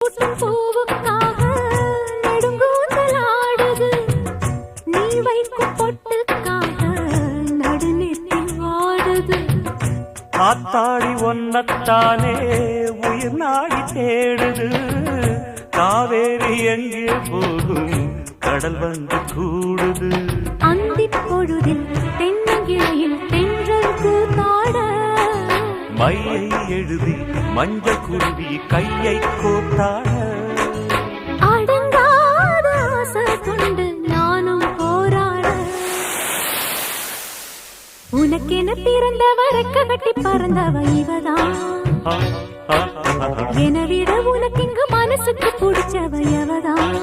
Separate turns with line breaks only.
சூட்டும் பூவுக்காக நெடுங்கூந்தலாடுது. நீ வைக்கும் பொட்டுக்காக நடுநெத்தி வாடுது.
காத்தாடி ஒன்னத்தானே உயிர் நாடி தேடுது. காவேரி எங்கே போகும் கடல் வந்து கூடுது.
அந்திப் பொழுதில் தென்னங்கிளையில் தென்றல் கூத்தாட
மையை எழுதி மஞ்சள் குருவி கையை கோத்தாட.
அடங்காத ஆசை கொண்டு நானும் போராட. உனக்கென பிறந்தவ ரெக்க கட்டி பறந்தவ இவதான். என விட உனக்கு இங்கு மனசுக்கு பிடிச்சவ எவதான்.